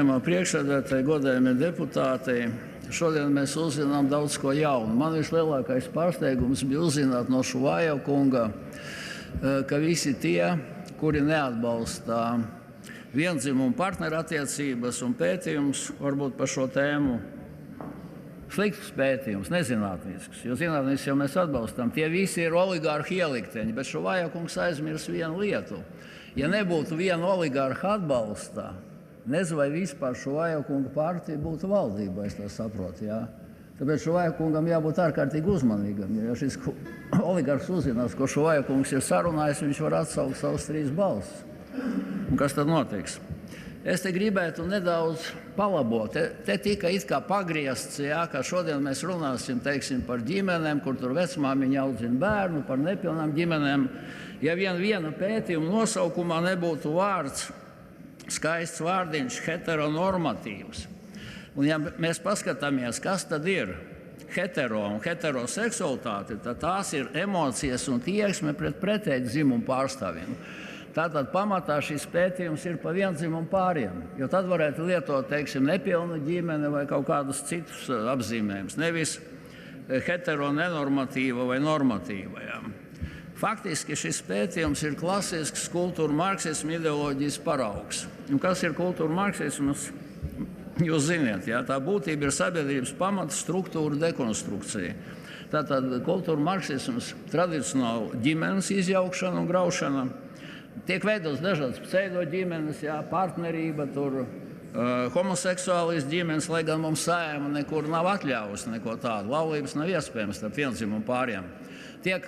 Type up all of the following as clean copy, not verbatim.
Priekšsēdētāji, godājamie deputāti, šodien mēs uzzinām daudz ko jaunu. Man vislielākais pārsteigums bija uzzināt no Šuvāja kunga, ka visi tie, kuri neatbalsta viendzimumu partnerattiecības un pētījums, varbūt par šo tēmu, slikts pētījums, nezinātnisks, jo zinātnisks jau mēs atbalstam. Tie visi ir oligārhu ielikteņi, bet Šuvāja kungs aizmirs vienu lietu. Ja nebūtu viena oligārha atbalsta, nezinu, vai vispār Šuvāja kunga partija būtu valdībā, es tā saprotu. Jā. Tāpēc Šuvāja kungam jābūt ārkārtīgi uzmanīgam. Ja šis oligarhs uzzinās, ko Šuvāja kungs ir sarunājis, viņš var atsaukt savus 3 balsis. Un kas tad notiks? Es te gribētu nedaudz palabot. Te tika it kā pagriezts, jā, ka šodien mēs runāsim, teiksim, par ģimenēm, kur tur vecmāmiņa audzina bērnu, par nepilnām ģimenēm. Ja viena pētījuma nosaukumā nebūtu vārds, skaists vārdiņš, heteronormatīvs. Un ja mēs paskatāmies, kas tad ir hetero un heteroseksualitāte, tad tās ir emocijas un tieksme pret pretēju dzimumu pārstāvjiem. Tātad pamatā šis pētījums ir par viendzimumu pāriem, jo tad varētu lietot, teiksim, nepilna ģimene vai kaut kādus citus apzīmējumus, nevis heteronenormatīva vai normatīva. Jā. Faktiski šis pētījums ir klasisks kultūra marksisma ideoloģijas paraugs. Un kas ir kultūra marksisms? Jūs ziniet, jā, tā būtība ir sabiedrības pamata struktūra dekonstrukcija. Tātad kultūra marksisms tradicionāli ģimenes izjaukšana un graušana. Tiek veidots dažādas pseido ģimenes, jā, partnerība, tur homoseksuālijas ģimenes, lai gan mums Saeima nekur nav atļāvusi neko tādu. Laulības nav iespējams starp viendzimumu pāriem. Tiek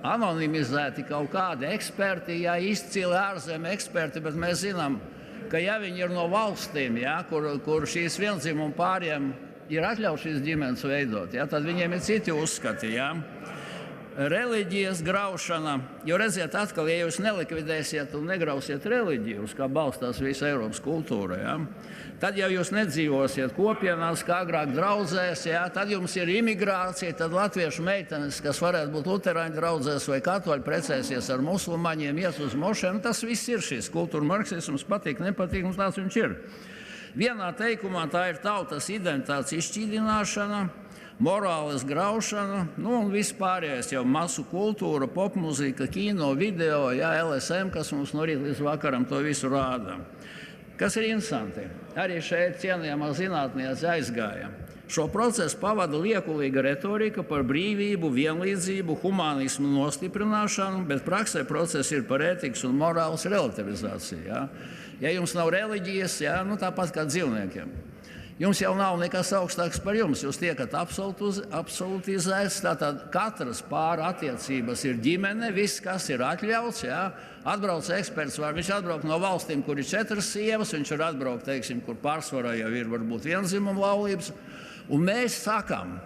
anonimizēti kaut kādi eksperti, jā, izcili ārzemju eksperti, bet mēs zinām, ka ja viņi ir no valstīm, jā, kur šīs viendzimumu pāriem ir atļauts šīs ģimenes veidot, jā, tad viņiem ir citi uzskati. Jā. Reliģijas graušana, jo redziet atkal, ja jūs nelikvidēsiet un negrausiet reliģiju, uz kā balstās visa Eiropas kultūra, ja, tad jau jūs nedzīvosiet kopienās, kā agrāk draudzēs, ja, tad jums ir imigrācija, tad latviešu meitenes, kas varētu būt luterāņu draudzēs vai katoļi, precēsies ar musulmaņiem, ies uz mošiem, tas viss ir šis kultūra marksisms, patīk, nepatīk, un tāds viņš ir. Vienā teikumā tā ir tautas identitātes izšķīdināšana, morāles graušana, un vispārējais jau masu kultūra, popmuzika, kino, video, jā, LSM, kas mums no rīta līdz vakaram to visu rāda. Kas ir interesanti? Arī šeit cienījamā zinātniece aizgāja. Šo procesu pavada liekulīga retorika par brīvību, vienlīdzību, humānismu nostiprināšanu, bet praksē process ir par ētikas un morāles relativizāciju. Jā. Ja jums nav reliģijas, jā, tāpat kā dzīvniekiem. Jums jau nav nekas augstāks par jums, jūs tiekat absolutizēts, tātad katras pāra attiecības ir ģimene, viss, kas ir atļauts, jā. Atbrauc eksperts, viņš atbrauc no valstīm, kur ir 4 sievas, viņš var atbraukt, teiksim, kur pārsvarā jau ir varbūt viendzimuma laulības, un mēs sakam,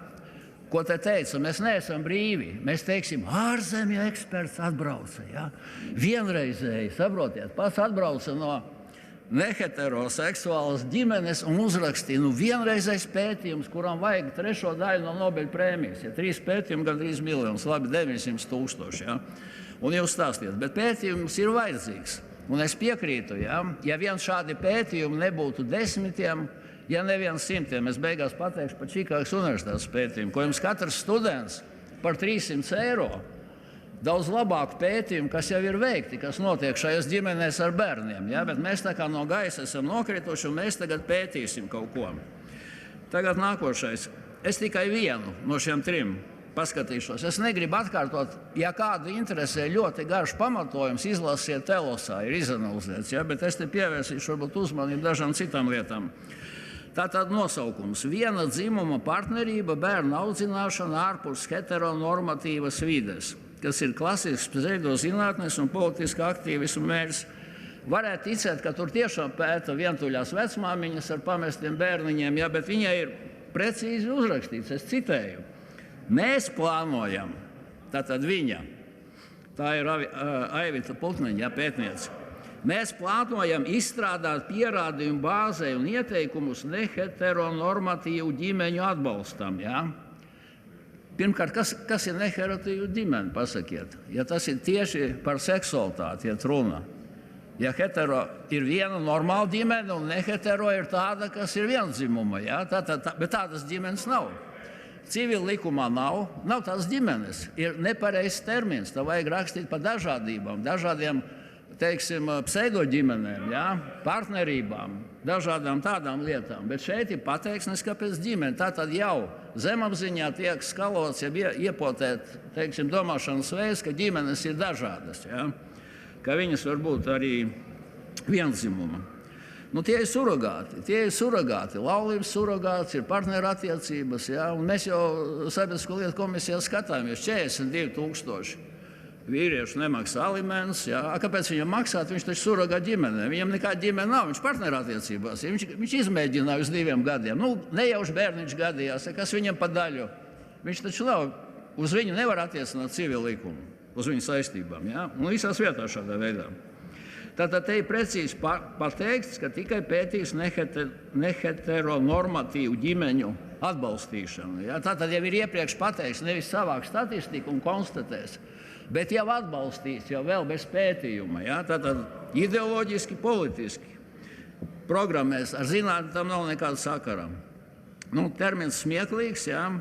ko te teica, mēs neesam brīvi, mēs teiksim, ārzemju eksperts atbrauca, jā. Vienreizēji, saprotiet, pats atbrauca no neheteroseksuālas ģimenes un uzrakstīja vienreizējs pētījums, kuram vajag 3. daļu no Nobeļa prēmijas. Ja 3 pētījumi, gan 3 miljonus, labi, 900 000. Ja? Un jūs stāstiet, bet pētījums ir vajadzīgs. Un es piekrītu, ja vien šādi pētījumi nebūtu 10, ja nevien 100, es beigās pateikšu par Čikāgas universitātes pētījumu, ko jums katrs students par 300 eiro. Daudz labāku pētījumu, kas jau ir veikti, kas notiek šajās ģimenēs ar bērniem. Ja? Bet mēs tā kā no gaisa esam nokrituši, un mēs tagad pētīsim kaut ko. Tagad nākošais. Es tikai vienu no šiem 3 paskatīšos. Es negribu atkārtot, ja kādu interesē ļoti garš pamatojums, izlasiet telosā, ir izanalizēts. Ja? Bet es te pievērsīšu varbūt uzmanību dažām citām lietām. Tātad nosaukums. Viena dzimuma partnerība, bērnu audzināšana ārpus heteronormatīvas vides, kas ir klasisks pseidozinātnes un politiska aktīvisma mērķis. Varētu ticēt, ka tur tiešām pēta vientuļās vecmāmiņas ar pamestiem bērniņiem, ja, bet viņai ir precīzi uzrakstīts, es citēju. Mēs plānojam, tātad viņa, tā ir Aivita Putniņa, ja, pētniece. Mēs plānojam izstrādāt pierādījumu bāzē un ieteikumus neheteronormatīvu ģimeņu atbalstam, ja. Pirmkārt, kas ir neheteronormatīva ģimene, pasakiet? Ja tas ir tieši par seksualitāti, ja runa. Ja hetero ir viena normāla ģimene, un nehetero ir tāda, kas ir viendzimuma, ja? Bet tādas ģimenes nav. Civila likumā nav tādas ģimenes. Ir nepareizs termins. Tā vajag rakstīt par dažādībām, dažādiem, teiksim, pseidoģimenēm, ja? Partnerībām, dažādām tādām lietām. Bet šeit ir pateiksmes, kāpēc ģimene. Tātad jau zemapziņā tiek skalots, ja iepotēt, teiksim, domāšanas veids, ka ģimenes ir dažādas, ja? Ka viņas var būt arī viendzimuma. Tie ir surogāti. Laulības surogāts, ir partnerattiecības. Ja? Un mēs jau Sabiedrisko lietu komisijā skatāmies 42,000 vīriešu nemaksā alimentus. Ja? Kāpēc viņam maksāt? Viņš taču surogā ģimenē. Viņam nekāda ģimene nav, viņš partnerattiecībās. Viņš izmēģināja uz 2 gadiem. Nejauši bērniņš gadījās, kas viņam pa daļu. Viņš taču nav, uz viņu nevar attiecināt civila likumu, uz viņu saistībām. Ja? Un visās vietās šādā veidā. Tātad te ir precīzi pateikts, ka tikai pētīs neheteronormatīvu ģimeņu atbalstīšanu. Ja? Tātad jau ir iepriekš pateikts, nevis savāk statistiku un konstatēs, bet jau atbalstīs, jau vēl bez pētījuma. Ja? Tātad ideoloģiski, politiski programmēs, ar zinātni tam nav nekāda sakara. Termins smieklīgs, ja?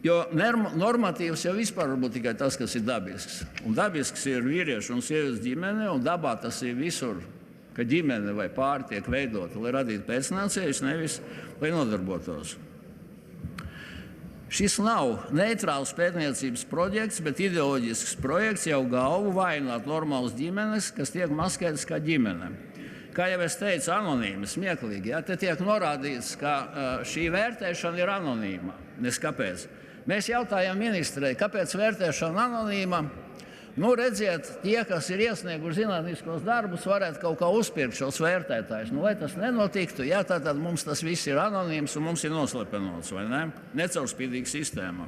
Jo normatīvs jau vispār var būt tikai tas, kas ir dabisks. Un dabisks ir vīriešu un sievietes ģimene, un dabā tas ir visur, ka ģimene vai pāri tiek veidota, lai radītu pēcnācējus, nevis lai nodarbotos. Šis nav neitrāls pētniecības projekts, bet ideoloģisks projekts jau galvu vainot normālas ģimenes, kas tiek maskētas kā ģimene. Kā jau es teicu, anonīmi, smieklīgi. Ja? Te tiek norādīts, ka šī vērtēšana ir anonīma. Kāpēc? Mēs jautājām ministrei, kāpēc vērtēšana anonīma? Redziet, tie, kas ir iesnieguši zinātniskos darbus, varētu kaut kā uzpirkt šos vērtētājus. Lai tas nenotiktu, ja, tad mums tas viss ir anonīms un mums ir noslepenots, vai ne? Necaurspīdīga sistēma.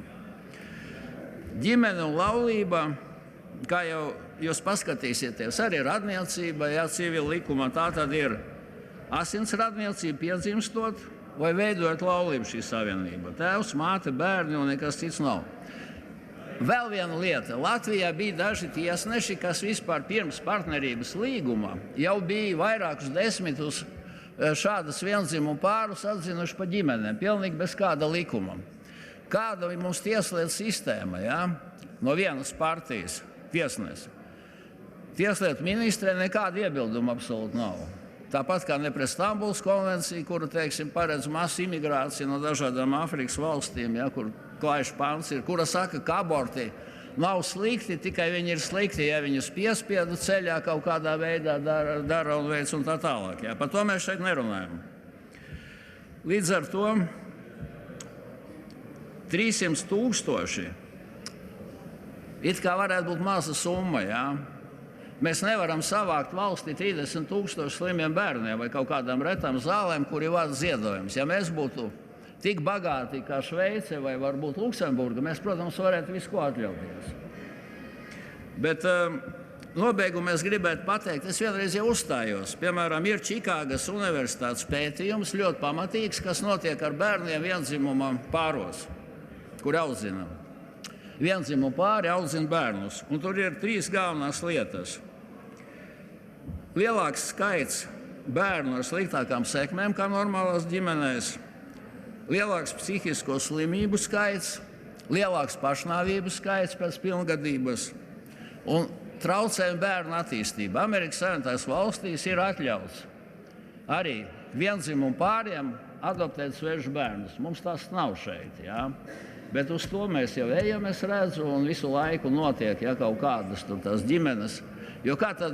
Ģimene un laulība, kā jau jūs paskatīsieties, arī radniecība, ja civila likumā, tā tad ir asins radniecība piedzimstot vai veidojot laulību šī savienība. Tēvs, māte, bērni un nekas cits nav. Vēl viena lieta. Latvijā bija daži tiesneši, kas vispār pirms partnerības līguma jau bija vairākus desmitus šādas viendzimumu pārus atzinuši par ģimenēm, pilnīgi bez kāda likuma. Kāda ir mums tieslietu sistēma, ja? No vienas partijas tiesnesi. Tieslietu ministrē nekāda iebilduma absolūti nav. Tāpat kā ne pret Stambulas konvenciju, kura, teiksim, paredz masu imigrāciju no dažādām Āfrikas valstīm, ja, kur klājš pants ir, kura saka, ka aborti nav slikti, tikai viņi ir slikti, ja viņus piespiedu ceļā kaut kādā veidā dara un veids un tā tālāk. Ja. Par to mēs šeit nerunājam. Līdz ar to 300,000 it kā varētu būt maza summa, ja. Mēs nevaram savākt valstī 30,000 slimiem bērniem vai kaut kādām retām zālēm, kuri vada ziedojumus. Ja mēs būtu tik bagāti kā Šveice vai varbūt Luksemburga, mēs, protams, varētu visu ko atļauties. Bet nobeigumā es gribētu pateikt, es vienreiz jau uzstājos. Piemēram, ir Čikāgas universitātes pētījums, ļoti pamatīgs, kas notiek ar bērniem viendzimuma pāros, kur audzina. Viendzimumu pāri audzina bērnus. Un tur ir 3 galvenās lietas. Lielāks skaits bērnu ar sliktākām sekmēm kā normālās ģimenēs, lielāks psihisko slimību skaits, lielāks pašnāvību skaits pēc pilngadības un traucējumi bērnu attīstību. Amerikas Savienotās valstīs ir atļauts arī viendzimumu pāriem adoptēt svešus bērnus. Mums tas nav šeit. Ja? Bet uz to mēs jau ejam, es redzu, un visu laiku notiek kaut kādas tās ģimenes. Jo kā tad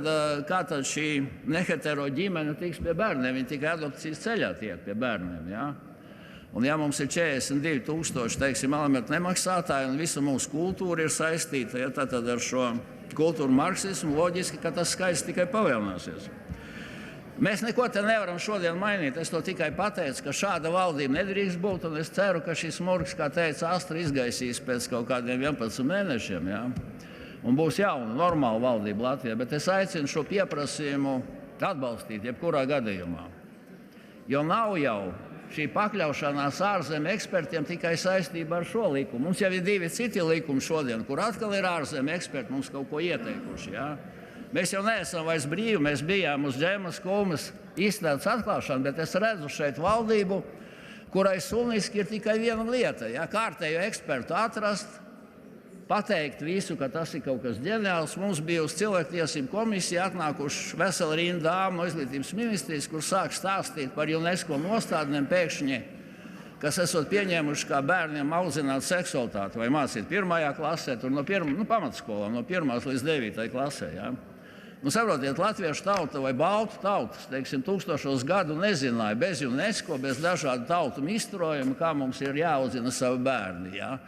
šī nehetero ģimene tiks pie bērniem? Viņi tikai adopcijas ceļā tiek pie bērniem. Ja? Un ja mums ir 42,000, teiksim, alimentu nemaksātāji, un visa mūsu kultūra ir saistīta, ja, tad ar šo kultūru marksismu loģiski, ka tas skaits tikai palielināsies. Mēs neko te nevaram šodien mainīt. Es to tikai pateicu, ka šāda valdība nedrīkst būt, un es ceru, ka šis murgs, kā teica Astra, izgaisīs pēc kaut kādiem 11 mēnešiem. Ja? Un būs jauna, normāla valdība Latvijā. Bet es aicinu šo pieprasījumu atbalstīt jebkurā gadījumā. Jo nav jau šī pakļaušanās ārzemju ekspertiem tikai saistībā ar šo likumu. Mums jau ir 2 citi likumi šodien, kur atkal ir ārzemju eksperti mums kaut ko ieteikuši. Ja? Mēs jau neesam vairs brīvi, mēs bijām uz Džemas Kulmes izstādes atklāšanu, bet es redzu šeit valdību, kurai sunniski ir tikai viena lieta, kārtējo ekspertu atrast, pateikt visu, ka tas ir kaut kas ģeniāls. Mums bija uz cilvēktiesību komisiju atnākuši vesela rinda dāmu no izglītības ministrijas, kur sāk stāstīt par UNESCO nostādnēm pēkšņi, kas esot pieņēmuši kā bērniem audzināt seksualitāti vai mācīt 1. klasē, tur no pamatskolām, no 1. līdz 9. klasē. Ja? Saprotiet, latviešu tauta vai baltu tautas, teiksim, tūkstošos gadu nezināja bez UNESCO, bez dažādu tautu izstrojuma, kā mums ir jāaudzina savi bērni. Ja?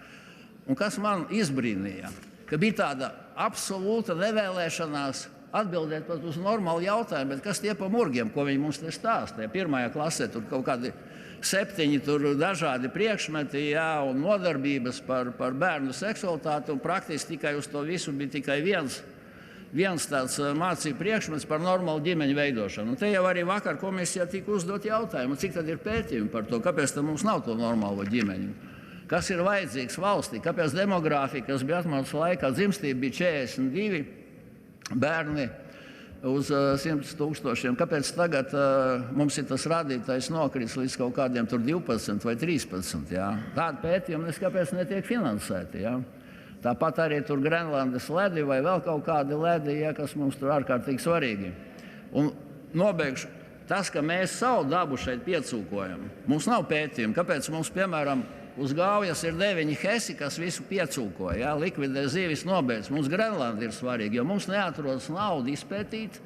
Un kas man izbrīnīja, ka bija tāda absolūta nevēlēšanās atbildēt pat uz normālu jautājumu, bet kas tie pa murgiem, ko viņi mums te stāstīja. 1. klasē tur kaut kādi 7 tur dažādi priekšmeti, un nodarbības par bērnu seksualitāti, un praktiski tikai uz to visu bija tikai viens tāds mācību priekšmets par normālu ģimeņu veidošanu. Un te jau arī vakar komisijā tika uzdot jautājumu, cik tad ir pētījumi par to, kāpēc mums nav to normālo ģimeņu. Kas ir vajadzīgs valstī, kāpēc demogrāfija, kas bija atmodas laikā, dzimstība bija 42 bērni uz 100 000. Kāpēc tagad mums ir tas rādītājs nokris līdz kaut kādiem 12 vai 13? Ja? Tādi pētījumi kāpēc netiek finansēti. Ja? Tāpat arī tur Grenlandes ledi vai vēl kaut kādi ledi, kas mums tur ārkārtīgi svarīgi. Un nobeigšu. Tas, ka mēs savu dabu šeit piecūkojam, mums nav pētījumi. Kāpēc mums, piemēram, uz Gaujas ir 9 hesi, kas visu piecūko, likvidē zivis, nobeidz. Mums Grenlanda ir svarīga, jo mums neatrodas naudu izpētīt.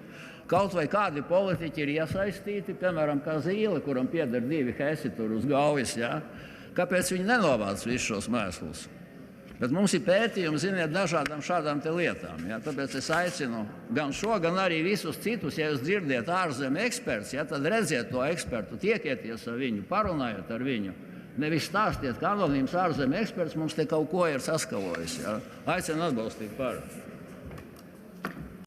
Kaut vai kādi politiķi ir iesaistīti, piemēram, kā Zīle, kuram pieder 2 hesi tur uz Gaujas. Kāpēc viņi nenovāc visus šos mēslus? Bet mums ir pētījumi, ziniet, dažādām šādām te lietām. Tāpēc es aicinu gan šo, gan arī visus citus, ja jūs dzirdiet ārzemju eksperts, tad redziet to ekspertu, tiekieties ar viņu, parunājiet ar viņu. Nevis stāstiet, ka anonīms ārzemju eksperts mums te kaut ko ir saskavojis. Aicinu atbalstīt par.